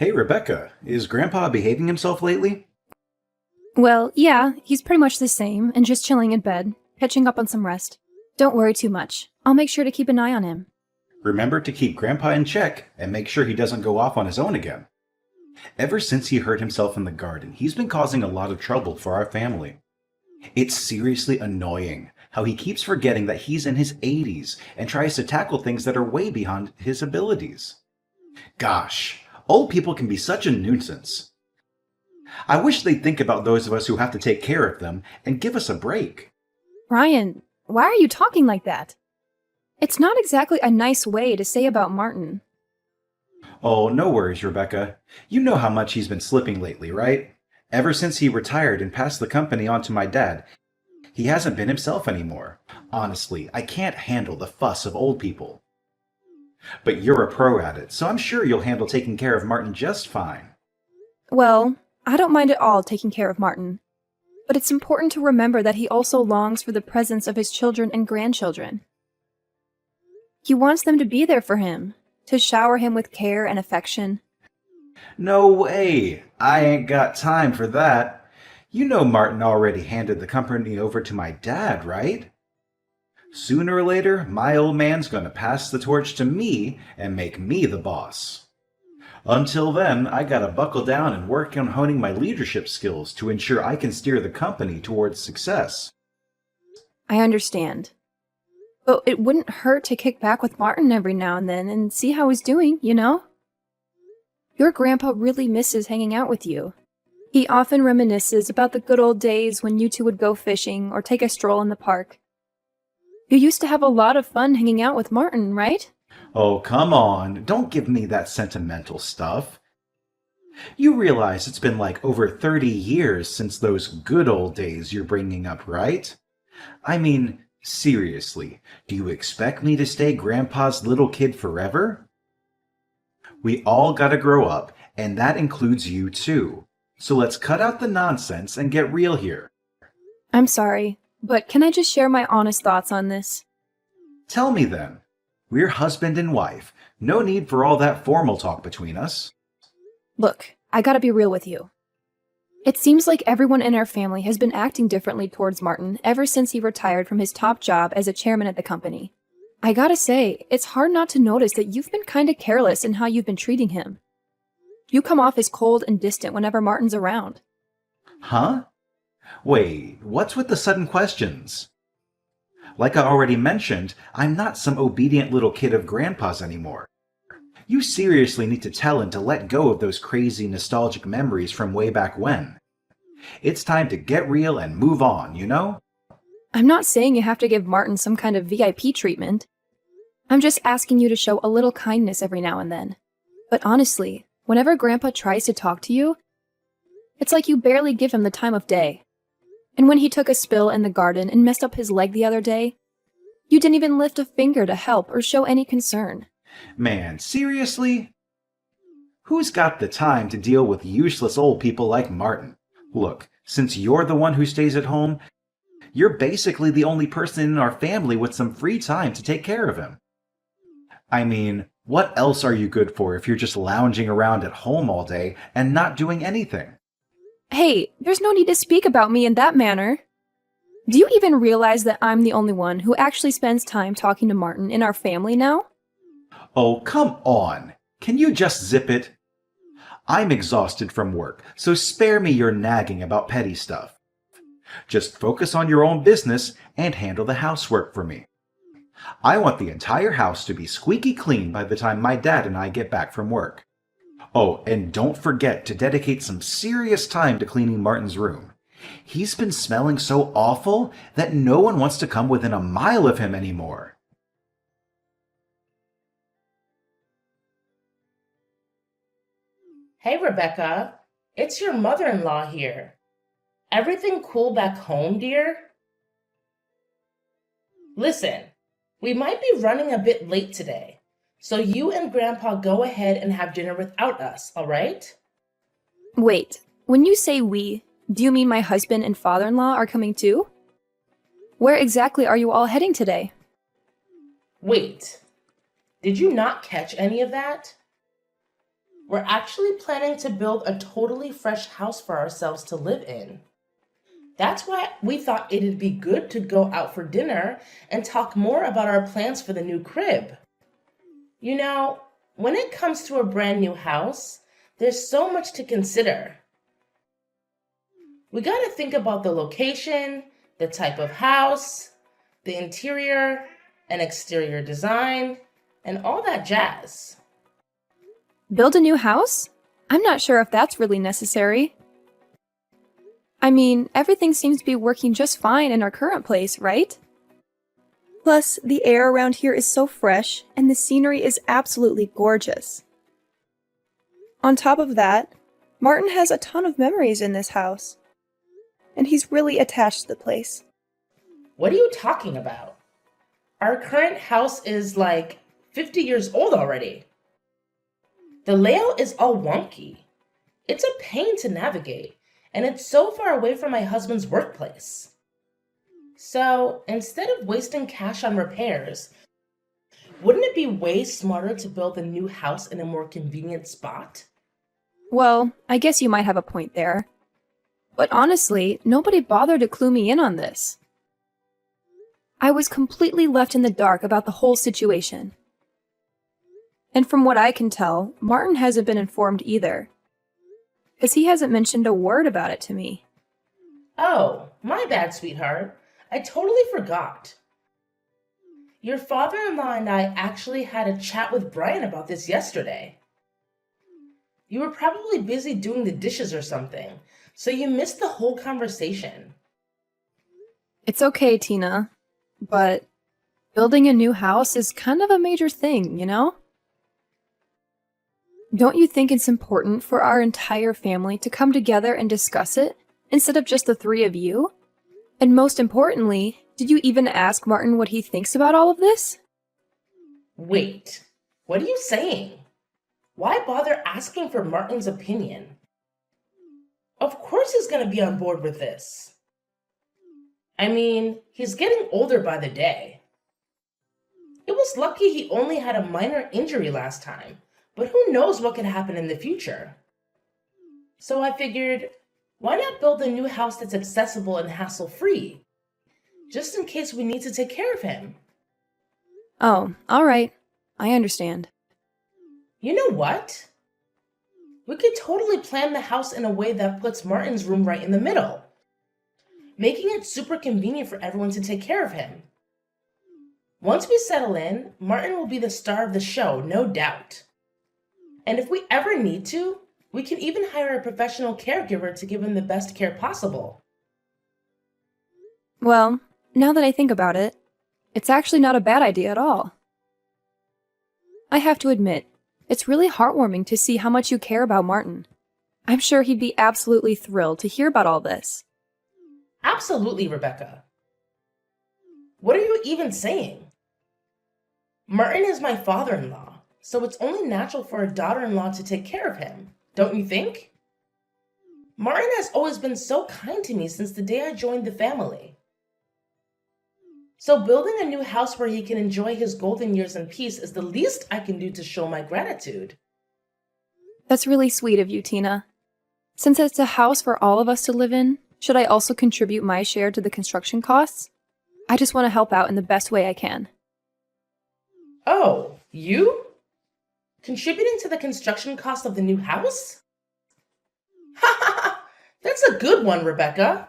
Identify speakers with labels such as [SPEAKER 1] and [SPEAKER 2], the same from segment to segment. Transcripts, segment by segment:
[SPEAKER 1] Hey, Rebecca, is Grandpa behaving himself lately?
[SPEAKER 2] Well, yeah, he's pretty much the same and just chilling in bed, catching up on some rest. Don't worry too much. I'll make sure to keep an eye on him.
[SPEAKER 1] Remember to keep Grandpa in check and make sure he doesn't go off on his own again. Ever since he hurt himself in the garden, he's been causing a lot of trouble for our family. It's seriously annoying how he keeps forgetting that he's in his 80s and tries to tackle things that are way beyond his abilities. Gosh, old people can be such a nuisance. I wish they'd think about those of us who have to take care of them and give us a break.
[SPEAKER 2] Ryan, why are you talking like that? It's not exactly a nice way to say about Martin.
[SPEAKER 1] Oh, no worries, Rebecca. You know how much he's been slipping lately, right? Ever since he retired and passed the company on to my dad, he hasn't been himself anymore. Honestly, I can't handle the fuss of old people. But you're a pro at it, so I'm sure you'll handle taking care of Martin just fine.
[SPEAKER 2] Well, I don't mind at all taking care of Martin. But it's important to remember that he also longs for the presence of his children and grandchildren. He wants them to be there for him, to shower him with care and affection.
[SPEAKER 1] No way! I ain't got time for that. You know Martin already handed the company over to my dad, right? Sooner or later, my old man's gonna pass the torch to me and make me the boss. Until then, I gotta buckle down and work on honing my leadership skills to ensure I can steer the company towards success.
[SPEAKER 2] I understand. But it wouldn't hurt to kick back with Martin every now and then and see how he's doing, you know? Your grandpa really misses hanging out with you. He often reminisces about the good old days when you two would go fishing or take a stroll in the park. You used to have a lot of fun hanging out with Martin, right?
[SPEAKER 1] Oh, come on, don't give me that sentimental stuff. You realize it's been like over 30 years since those good old days you're bringing up, right? I mean, seriously, do you expect me to stay Grandpa's little kid forever? We all gotta grow up, and that includes you too. So let's cut out the nonsense and get real here.
[SPEAKER 2] I'm sorry, but can I just share my honest thoughts on this?
[SPEAKER 1] Tell me then. We're husband and wife. No need for all that formal talk between us.
[SPEAKER 2] Look, I gotta be real with you. It seems like everyone in our family has been acting differently towards Martin ever since he retired from his top job as a chairman at the company. I gotta say, it's hard not to notice that you've been kinda careless in how you've been treating him. You come off as cold and distant whenever Martin's around.
[SPEAKER 1] Huh? Wait, what's with the sudden questions? Like I already mentioned, I'm not some obedient little kid of Grandpa's anymore. You seriously need to tell him to let go of those crazy nostalgic memories from way back when. It's time to get real and move on, you know?
[SPEAKER 2] I'm not saying you have to give Martin some kind of VIP treatment. I'm just asking you to show a little kindness every now and then. But honestly, whenever Grandpa tries to talk to you, it's like you barely give him the time of day. And when he took a spill in the garden and messed up his leg the other day, you didn't even lift a finger to help or show any concern.
[SPEAKER 1] Man, seriously? Who's got the time to deal with useless old people like Martin? Look, since you're the one who stays at home, you're basically the only person in our family with some free time to take care of him. I mean, what else are you good for if you're just lounging around at home all day and not doing anything?
[SPEAKER 2] Hey, there's no need to speak about me in that manner. Do you even realize that I'm the only one who actually spends time talking to Martin in our family now?
[SPEAKER 1] Oh, come on. Can you just zip it? I'm exhausted from work, so spare me your nagging about petty stuff. Just focus on your own business and handle the housework for me. I want the entire house to be squeaky clean by the time my dad and I get back from work. Oh, and don't forget to dedicate some serious time to cleaning Martin's room. He's been smelling so awful that no one wants to come within a mile of him anymore.
[SPEAKER 3] Hey, Rebecca. It's your mother-in-law here. Everything cool back home, dear? Listen, we might be running a bit late today, so you and Grandpa go ahead and have dinner without us, all right?
[SPEAKER 2] Wait, when you say we, do you mean my husband and father-in-law are coming too? Where exactly are you all heading today?
[SPEAKER 3] Wait, did you not catch any of that? We're actually planning to build a totally fresh house for ourselves to live in. That's why we thought it'd be good to go out for dinner and talk more about our plans for the new crib. You know, when it comes to a brand new house, there's so much to consider. We gotta think about the location, the type of house, the interior and exterior design, and all that jazz.
[SPEAKER 2] Build a new house? I'm not sure if that's really necessary. I mean, everything seems to be working just fine in our current place, right? Plus, the air around here is so fresh, and the scenery is absolutely gorgeous. On top of that, Martin has a ton of memories in this house, and he's really attached to the place.
[SPEAKER 3] What are you talking about? Our current house is like 50 years old already. The layout is all wonky. It's a pain to navigate, and it's so far away from my husband's workplace. So instead of wasting cash on repairs, wouldn't it be way smarter to build a new house in a more convenient spot?
[SPEAKER 2] Well, I guess you might have a point there. But honestly, nobody bothered to clue me in on this. I was completely left in the dark about the whole situation. And from what I can tell, Martin hasn't been informed either, because he hasn't mentioned a word about it to me.
[SPEAKER 3] Oh, my bad, sweetheart. I totally forgot. Your father-in-law and I actually had a chat with Brian about this yesterday. You were probably busy doing the dishes or something, so you missed the whole conversation.
[SPEAKER 2] It's okay, Tina, but building a new house is kind of a major thing, you know? Don't you think it's important for our entire family to come together and discuss it, instead of just the three of you? And most importantly, did you even ask Martin what he thinks about all of this?
[SPEAKER 3] Wait, what are you saying? Why bother asking for Martin's opinion? Of course he's going to be on board with this. I mean, he's getting older by the day. It was lucky he only had a minor injury last time, but who knows what could happen in the future. So I figured, why not build a new house that's accessible and hassle-free? Just in case we need to take care of him.
[SPEAKER 2] Oh, all right. I understand.
[SPEAKER 3] You know what? We could totally plan the house in a way that puts Martin's room right in the middle, making it super convenient for everyone to take care of him. Once we settle in, Martin will be the star of the show, no doubt. And if we ever need to, we can even hire a professional caregiver to give him the best care possible.
[SPEAKER 2] Well, now that I think about it, it's actually not a bad idea at all. I have to admit, it's really heartwarming to see how much you care about Martin. I'm sure he'd be absolutely thrilled to hear about all this.
[SPEAKER 3] Absolutely, Rebecca. What are you even saying? Martin is my father-in-law, so it's only natural for a daughter-in-law to take care of him, don't you think? Martin has always been so kind to me since the day I joined the family. So building a new house where he can enjoy his golden years in peace is the least I can do to show my gratitude.
[SPEAKER 2] That's really sweet of you, Tina. Since it's a house for all of us to live in, should I also contribute my share to the construction costs? I just want to help out in the best way I can.
[SPEAKER 3] Oh, you? Contributing to the construction cost of the new house? Ha ha ha! That's a good one, Rebecca.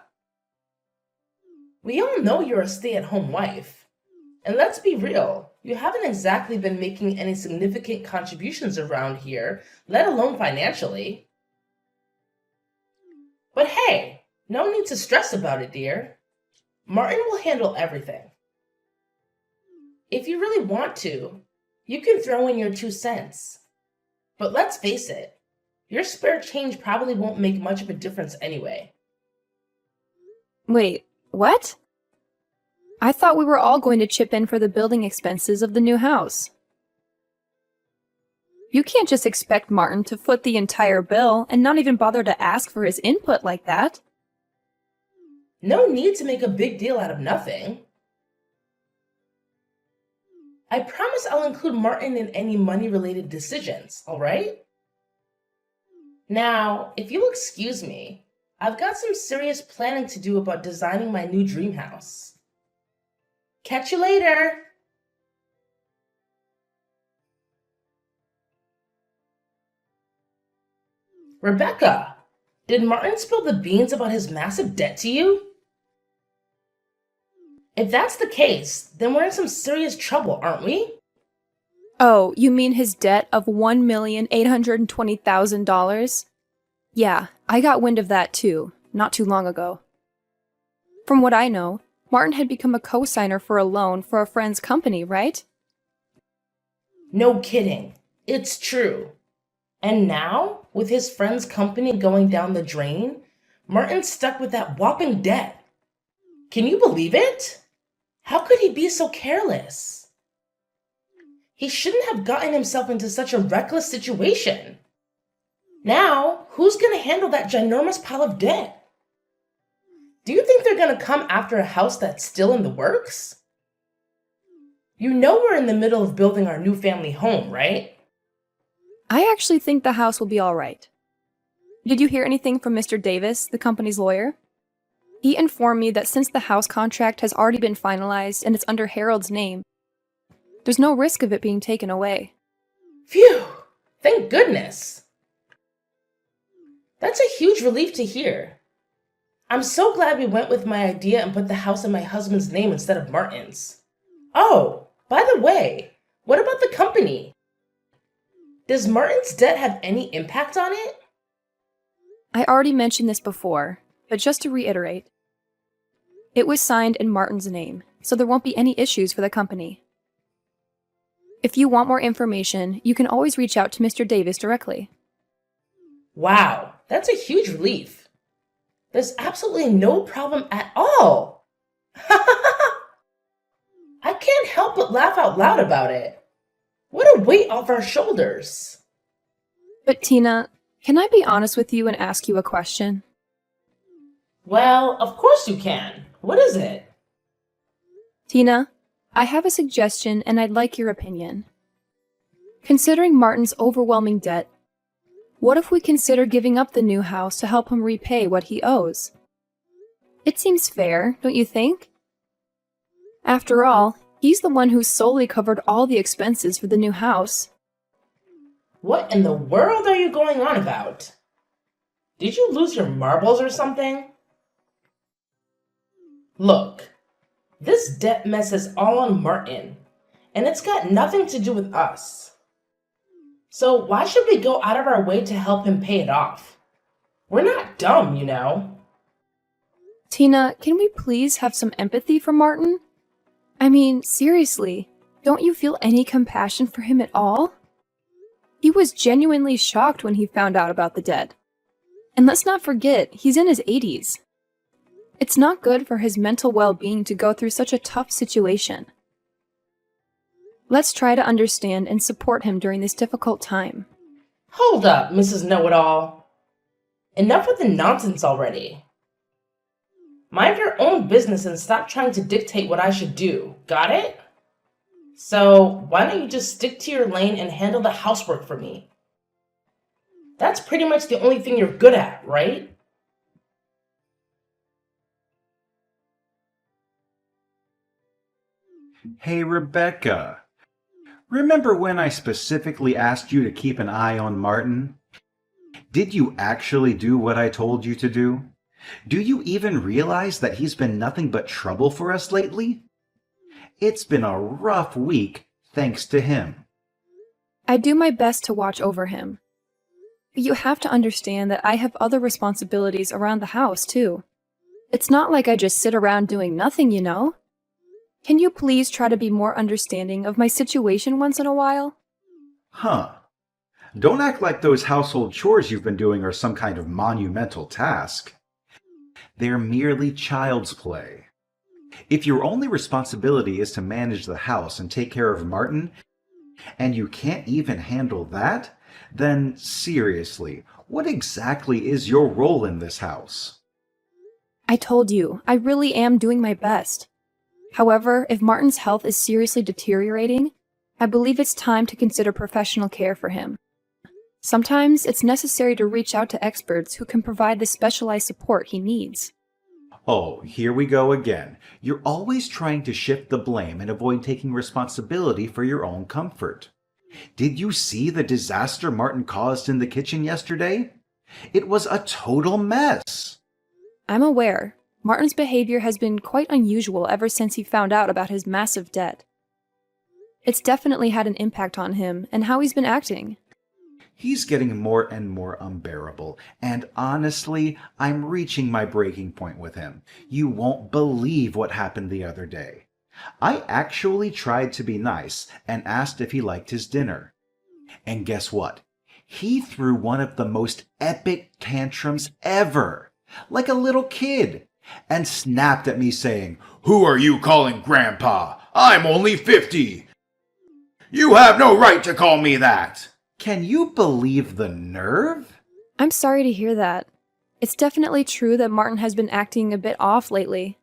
[SPEAKER 3] We all know you're a stay-at-home wife. And let's be real, you haven't exactly been making any significant contributions around here, let alone financially. But hey, no need to stress about it, dear. Martin will handle everything. If you really want to, you can throw in your 2 cents. But let's face it, your spare change probably won't make much of a difference anyway.
[SPEAKER 2] Wait, what? I thought we were all going to chip in for the building expenses of the new house. You can't just expect Martin to foot the entire bill and not even bother to ask for his input like that.
[SPEAKER 3] No need to make a big deal out of nothing. I promise I'll include Martin in any money-related decisions, all right? Now, if you'll excuse me, I've got some serious planning to do about designing my new dream house. Catch you later! Rebecca, did Martin spill the beans about his massive debt to you? If that's the case, then we're in some serious trouble, aren't we?
[SPEAKER 2] Oh, you mean his debt of $1,820,000? Yeah, I got wind of that too, not too long ago. From what I know, Martin had become a co-signer for a loan for a friend's company, right?
[SPEAKER 3] No kidding. It's true. And now, with his friend's company going down the drain, Martin's stuck with that whopping debt. Can you believe it? How could he be so careless? He shouldn't have gotten himself into such a reckless situation. Now, who's going to handle that ginormous pile of debt? Do you think they're going to come after a house that's still in the works? You know we're in the middle of building our new family home, right?
[SPEAKER 2] I actually think the house will be all right. Did you hear anything from Mr. Davis, the company's lawyer? He informed me that since the house contract has already been finalized and it's under Harold's name, there's no risk of it being taken away.
[SPEAKER 3] Phew! Thank goodness! That's a huge relief to hear. I'm so glad we went with my idea and put the house in my husband's name instead of Martin's. Oh, by the way, what about the company? Does Martin's debt have any impact on it?
[SPEAKER 2] I already mentioned this before, but just to reiterate, it was signed in Martin's name, so there won't be any issues for the company. If you want more information, you can always reach out to Mr. Davis directly.
[SPEAKER 3] Wow, that's a huge relief. There's absolutely no problem at all. I can't help but laugh out loud about it. What a weight off our shoulders.
[SPEAKER 2] But Tina, can I be honest with you and ask you a question?
[SPEAKER 3] Well, of course you can. What is it?
[SPEAKER 2] Tina, I have a suggestion and I'd like your opinion. Considering Martin's overwhelming debt, what if we consider giving up the new house to help him repay what he owes? It seems fair, don't you think? After all, he's the one who solely covered all the expenses for the new house.
[SPEAKER 3] What in the world are you going on about? Did you lose your marbles or something? Look, this debt mess is all on Martin, and it's got nothing to do with us. So why should we go out of our way to help him pay it off? We're not dumb, you know.
[SPEAKER 2] Tina, can we please have some empathy for Martin? I mean, seriously, don't you feel any compassion for him at all? He was genuinely shocked when he found out about the debt. And let's not forget, he's in his 80s. It's not good for his mental well-being to go through such a tough situation. Let's try to understand and support him during this difficult time.
[SPEAKER 3] Hold up, Mrs. Know-It-All. Enough with the nonsense already. Mind your own business and stop trying to dictate what I should do. Got it? So, why don't you just stick to your lane and handle the housework for me? That's pretty much the only thing you're good at, right?
[SPEAKER 1] Hey, Rebecca. Remember when I specifically asked you to keep an eye on Martin? Did you actually do what I told you to do? Do you even realize that he's been nothing but trouble for us lately? It's been a rough week thanks to him.
[SPEAKER 2] I do my best to watch over him. But you have to understand that I have other responsibilities around the house, too. It's not like I just sit around doing nothing, you know? Can you please try to be more understanding of my situation once in a while?
[SPEAKER 1] Huh. Don't act like those household chores you've been doing are some kind of monumental task. They're merely child's play. If your only responsibility is to manage the house and take care of Martin, and you can't even handle that, then seriously, what exactly is your role in this house?
[SPEAKER 2] I told you, I really am doing my best. However, if Martin's health is seriously deteriorating, I believe it's time to consider professional care for him. Sometimes it's necessary to reach out to experts who can provide the specialized support he needs.
[SPEAKER 1] Oh, here we go again. You're always trying to shift the blame and avoid taking responsibility for your own comfort. Did you see the disaster Martin caused in the kitchen yesterday? It was a total mess.
[SPEAKER 2] I'm aware. Martin's behavior has been quite unusual ever since he found out about his massive debt. It's definitely had an impact on him and how he's been acting.
[SPEAKER 1] He's getting more and more unbearable, and honestly, I'm reaching my breaking point with him. You won't believe what happened the other day. I actually tried to be nice and asked if he liked his dinner. And guess what? He threw one of the most epic tantrums ever, like a little kid, and snapped at me saying, "Who are you calling Grandpa? I'm only 50. You have no right to call me that." Can you believe the nerve?
[SPEAKER 2] I'm sorry to hear that. It's definitely true that Martin has been acting a bit off lately.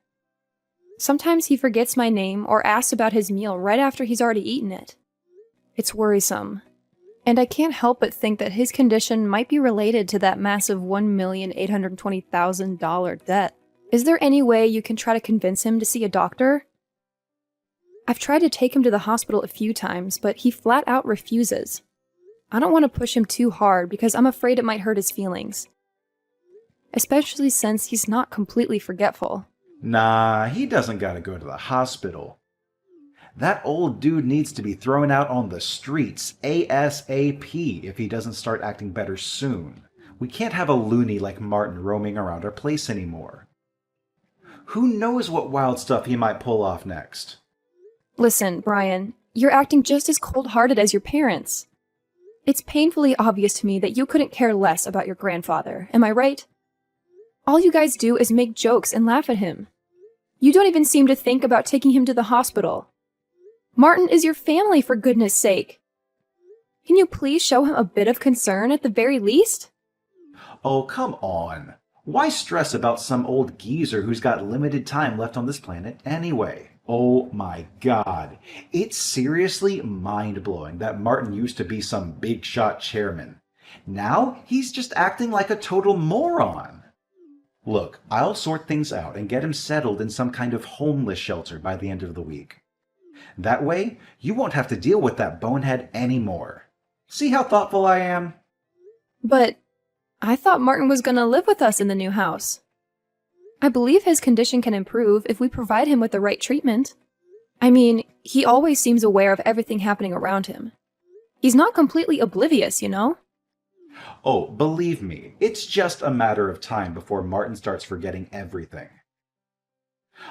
[SPEAKER 2] Sometimes he forgets my name or asks about his meal right after he's already eaten it. It's worrisome. And I can't help but think that his condition might be related to that massive $1,820,000 debt. Is there any way you can try to convince him to see a doctor? I've tried to take him to the hospital a few times, but he flat out refuses. I don't want to push him too hard because I'm afraid it might hurt his feelings. Especially since he's not completely forgetful.
[SPEAKER 1] Nah, he doesn't gotta go to the hospital. That old dude needs to be thrown out on the streets ASAP if he doesn't start acting better soon. We can't have a loony like Martin roaming around our place anymore. Who knows what wild stuff he might pull off next?
[SPEAKER 2] Listen, Brian, you're acting just as cold-hearted as your parents. It's painfully obvious to me that you couldn't care less about your grandfather, am I right? All you guys do is make jokes and laugh at him. You don't even seem to think about taking him to the hospital. Martin is your family, for goodness sake. Can you please show him a bit of concern at the very least?
[SPEAKER 1] Oh, come on. Why stress about some old geezer who's got limited time left on this planet anyway? Oh my God. It's seriously mind-blowing that Martin used to be some big-shot chairman. Now he's just acting like a total moron. Look, I'll sort things out and get him settled in some kind of homeless shelter by the end of the week. That way, you won't have to deal with that bonehead anymore. See how thoughtful I am?
[SPEAKER 2] But I thought Martin was going to live with us in the new house. I believe his condition can improve if we provide him with the right treatment. I mean, he always seems aware of everything happening around him. He's not completely oblivious, you know?
[SPEAKER 1] Oh, believe me, it's just a matter of time before Martin starts forgetting everything.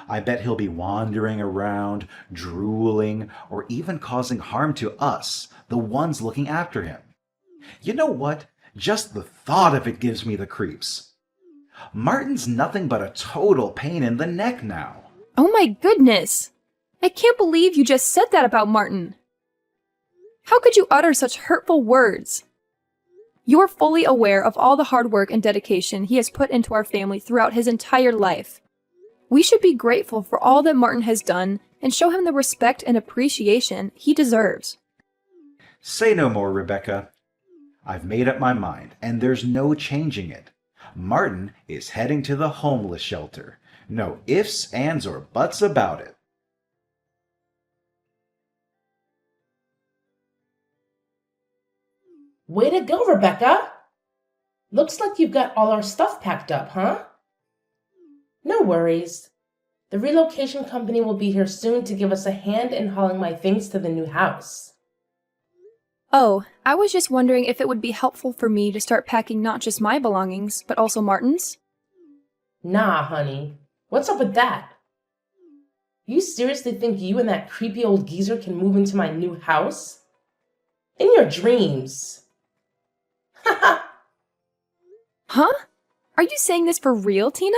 [SPEAKER 1] I bet he'll be wandering around, drooling, or even causing harm to us, the ones looking after him. You know what? Just the thought of it gives me the creeps. Martin's nothing but a total pain in the neck now.
[SPEAKER 2] Oh my goodness! I can't believe you just said that about Martin. How could you utter such hurtful words? You're fully aware of all the hard work and dedication he has put into our family throughout his entire life. We should be grateful for all that Martin has done and show him the respect and appreciation he deserves.
[SPEAKER 1] Say no more, Rebecca. I've made up my mind, and there's no changing it. Martin is heading to the homeless shelter. No ifs, ands, or buts about it.
[SPEAKER 3] Way to go, Rebecca! Looks like you've got all our stuff packed up, huh? No worries. The relocation company will be here soon to give us a hand in hauling my things to the new house.
[SPEAKER 2] Oh, I was just wondering if it would be helpful for me to start packing not just my belongings, but also Martin's?
[SPEAKER 3] Nah, honey. What's up with that? You seriously think you and that creepy old geezer can move into my new house? In your dreams. Haha.
[SPEAKER 2] Huh? Are you saying this for real, Tina?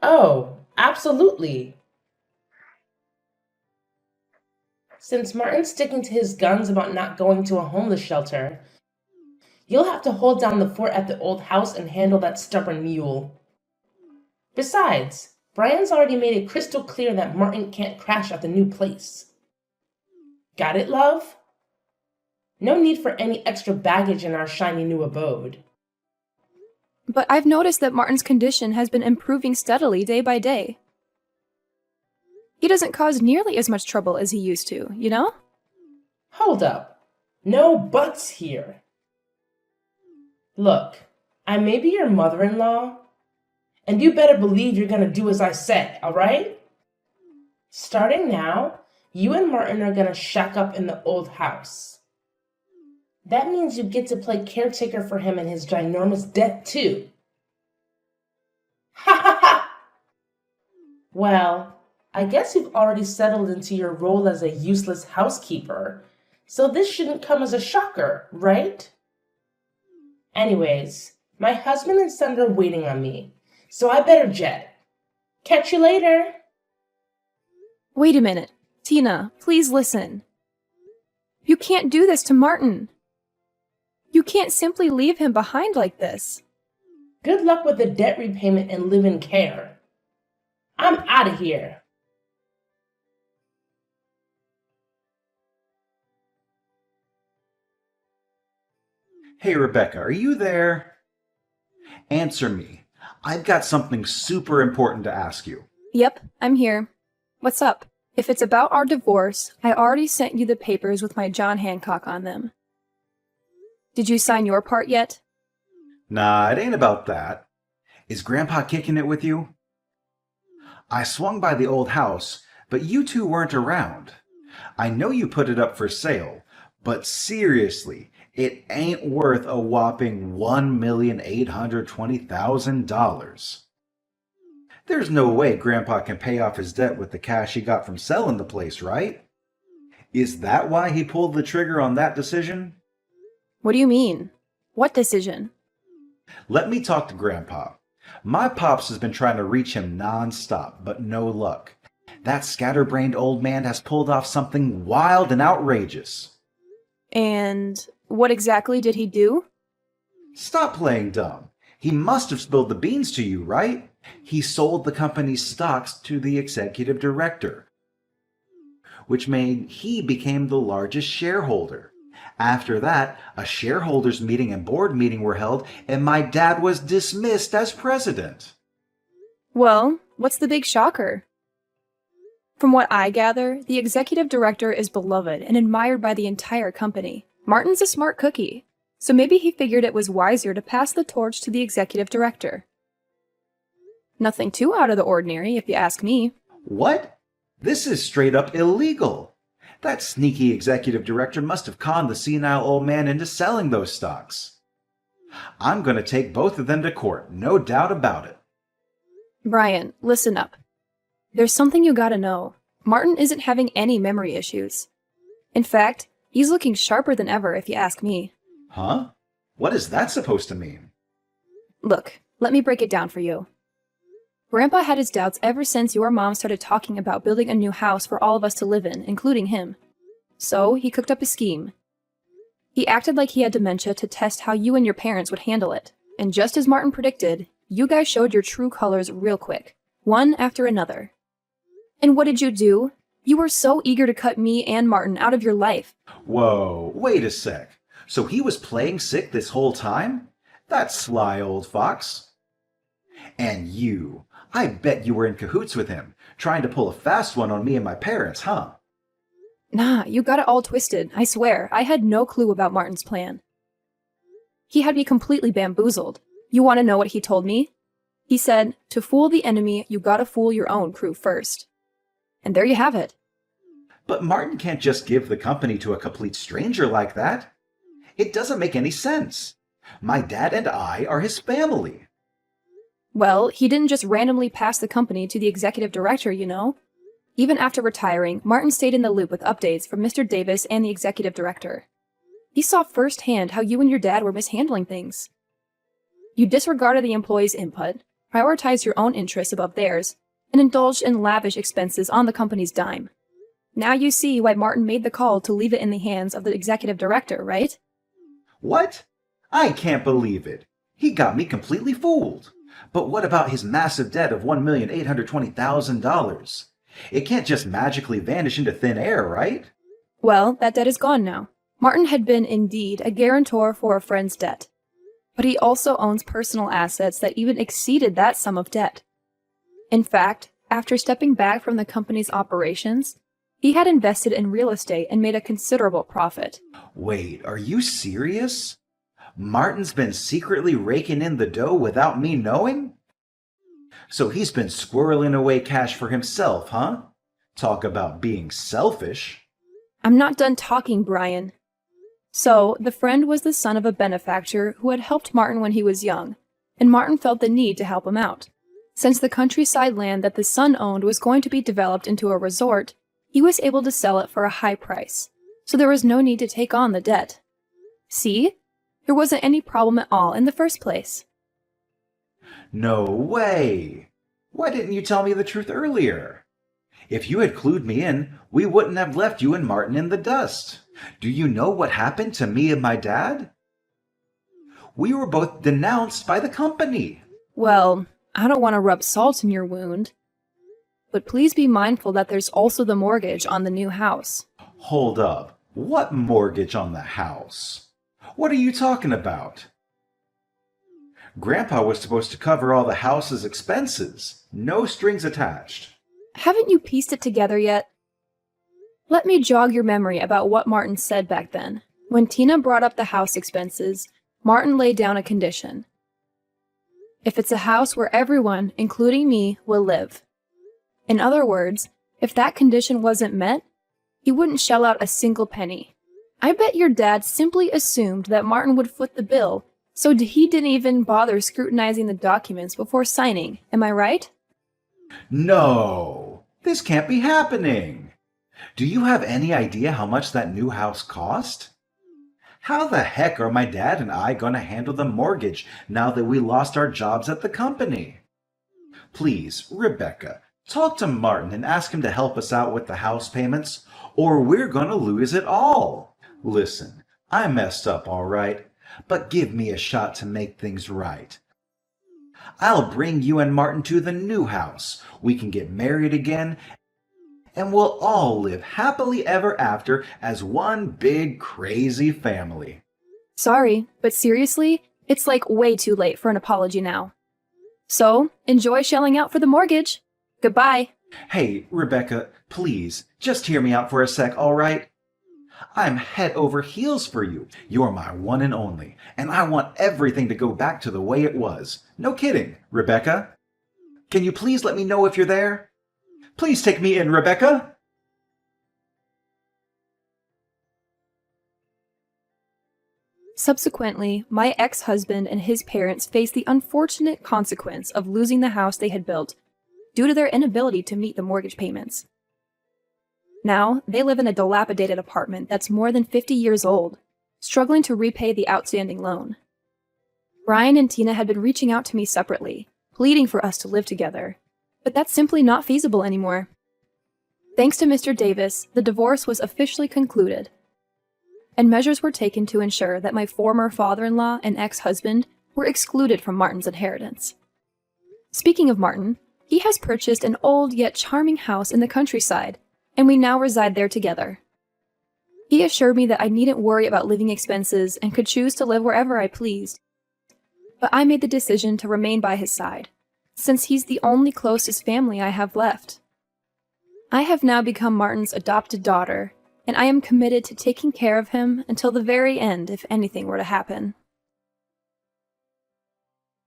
[SPEAKER 3] Oh, absolutely. Since Martin's sticking to his guns about not going to a homeless shelter, you'll have to hold down the fort at the old house and handle that stubborn mule. Besides, Brian's already made it crystal clear that Martin can't crash at the new place. Got it, love? No need for any extra baggage in our shiny new abode.
[SPEAKER 2] But I've noticed that Martin's condition has been improving steadily day by day. He doesn't cause nearly as much trouble as he used to, you know?
[SPEAKER 3] Hold up. No buts here. Look, I may be your mother-in-law, and you better believe you're gonna do as I said, alright? Starting now, you and Martin are gonna shack up in the old house. That means you get to play caretaker for him and his ginormous debt, too. Ha ha ha! Well, I guess you've already settled into your role as a useless housekeeper, so this shouldn't come as a shocker, right? Anyways, my husband and son are waiting on me, so I better jet. Catch you later.
[SPEAKER 2] Wait a minute. Tina, please listen. You can't do this to Martin. You can't simply leave him behind like this.
[SPEAKER 3] Good luck with the debt repayment and live-in care. I'm out of here.
[SPEAKER 1] Hey, Rebecca, are you there? Answer me. I've got something super important to ask you.
[SPEAKER 2] Yep, I'm here. What's up? If it's about our divorce, I already sent you the papers with my John Hancock on them. Did you sign your part yet?
[SPEAKER 1] Nah, it ain't about that. Is Grandpa kicking it with you? I swung by the old house, but you two weren't around. I know you put it up for sale, but seriously, it ain't worth a whopping $1,820,000. There's no way Grandpa can pay off his debt with the cash he got from selling the place, right? Is that why he pulled the trigger on that decision?
[SPEAKER 2] What do you mean? What decision?
[SPEAKER 1] Let me talk to Grandpa. My pops has been trying to reach him non-stop, but no luck. That scatterbrained old man has pulled off something wild and outrageous.
[SPEAKER 2] And what exactly did he do?
[SPEAKER 1] Stop playing dumb. He must have spilled the beans to you, right? He sold the company's stocks to the executive director, which made he became the largest shareholder. After that, a shareholders meeting and board meeting were held, and my dad was dismissed as president.
[SPEAKER 2] Well, what's the big shocker? From what I gather, the executive director is beloved and admired by the entire company. Martin's a smart cookie, so maybe he figured it was wiser to pass the torch to the executive director. Nothing too out of the ordinary, if you ask me.
[SPEAKER 1] What? This is straight up illegal. That sneaky executive director must have conned the senile old man into selling those stocks. I'm going to take both of them to court, no doubt about it.
[SPEAKER 2] Brian, listen up. There's something you gotta know. Martin isn't having any memory issues. In fact, he's looking sharper than ever, if you ask me.
[SPEAKER 1] Huh? What is that supposed to mean?
[SPEAKER 2] Look, let me break it down for you. Grandpa had his doubts ever since your mom started talking about building a new house for all of us to live in, including him. So, he cooked up a scheme. He acted like he had dementia to test how you and your parents would handle it. And just as Martin predicted, you guys showed your true colors real quick, one after another. And what did you do? You were so eager to cut me and Martin out of your life.
[SPEAKER 1] Whoa, wait a sec. So he was playing sick this whole time? That sly old fox. And you, I bet you were in cahoots with him, trying to pull a fast one on me and my parents, huh?
[SPEAKER 2] Nah, you got it all twisted. I swear, I had no clue about Martin's plan. He had me completely bamboozled. You want to know what he told me? He said, to fool the enemy, you gotta fool your own crew first. And there you have it.
[SPEAKER 1] But Martin can't just give the company to a complete stranger like that. It doesn't make any sense. My dad and I are his family.
[SPEAKER 2] Well, he didn't just randomly pass the company to the executive director, you know. Even after retiring, Martin stayed in the loop with updates from Mr. Davis and the executive director. He saw firsthand how you and your dad were mishandling things. You disregarded the employees' input, prioritized your own interests above theirs, and indulged in lavish expenses on the company's dime. Now you see why Martin made the call to leave it in the hands of the executive director, right?
[SPEAKER 1] What? I can't believe it. He got me completely fooled. But what about his massive debt of $1,820,000? It can't just magically vanish into thin air, right?
[SPEAKER 2] Well, that debt is gone now. Martin had been indeed a guarantor for a friend's debt, but he also owns personal assets that even exceeded that sum of debt. In fact, after stepping back from the company's operations, he had invested in real estate and made a considerable profit.
[SPEAKER 1] Wait, are you serious? Martin's been secretly raking in the dough without me knowing? So he's been squirreling away cash for himself, huh? Talk about being selfish.
[SPEAKER 2] I'm not done talking, Brian. So, the friend was the son of a benefactor who had helped Martin when he was young, and Martin felt the need to help him out. Since the countryside land that the son owned was going to be developed into a resort, he was able to sell it for a high price, so there was no need to take on the debt. See? There wasn't any problem at all in the first place.
[SPEAKER 1] No way! Why didn't you tell me the truth earlier? If you had clued me in, we wouldn't have left you and Martin in the dust. Do you know what happened to me and my dad? We were both denounced by the company.
[SPEAKER 2] Well, I don't want to rub salt in your wound, but please be mindful that there's also the mortgage on the new house.
[SPEAKER 1] Hold up. What mortgage on the house? What are you talking about? Grandpa was supposed to cover all the house's expenses. No strings attached.
[SPEAKER 2] Haven't you pieced it together yet? Let me jog your memory about what Martin said back then. When Tina brought up the house expenses, Martin laid down a condition. If it's a house where everyone, including me, will live. In other words, if that condition wasn't met, he wouldn't shell out a single penny. I bet your dad simply assumed that Martin would foot the bill, so he didn't even bother scrutinizing the documents before signing. Am I right?
[SPEAKER 1] No, this can't be happening. Do you have any idea how much that new house cost? How the heck are my dad and I going to handle the mortgage now that we lost our jobs at the company? Please, Rebecca, talk to Martin and ask him to help us out with the house payments, or we're going to lose it all. Listen, I messed up, all right, but give me a shot to make things right. I'll bring you and Martin to the new house. We can get married again, and we'll all live happily ever after as one big crazy family.
[SPEAKER 2] Sorry, but seriously, it's like way too late for an apology now. So, enjoy shelling out for the mortgage. Goodbye.
[SPEAKER 1] Hey, Rebecca, please, just hear me out for a sec, all right? I'm head over heels for you. You're my one and only, and I want everything to go back to the way it was. No kidding, Rebecca. Can you please let me know if you're there? Please take me in, Rebecca.
[SPEAKER 2] Subsequently, my ex-husband and his parents faced the unfortunate consequence of losing the house they had built due to their inability to meet the mortgage payments. Now, they live in a dilapidated apartment that's more than 50 years old, struggling to repay the outstanding loan. Brian and Tina had been reaching out to me separately, pleading for us to live together, but that's simply not feasible anymore. Thanks to Mr. Davis, the divorce was officially concluded, and measures were taken to ensure that my former father-in-law and ex-husband were excluded from Martin's inheritance. Speaking of Martin, he has purchased an old yet charming house in the countryside, and we now reside there together. He assured me that I needn't worry about living expenses and could choose to live wherever I pleased. But I made the decision to remain by his side, since he's the only closest family I have left. I have now become Martin's adopted daughter, and I am committed to taking care of him until the very end if anything were to happen.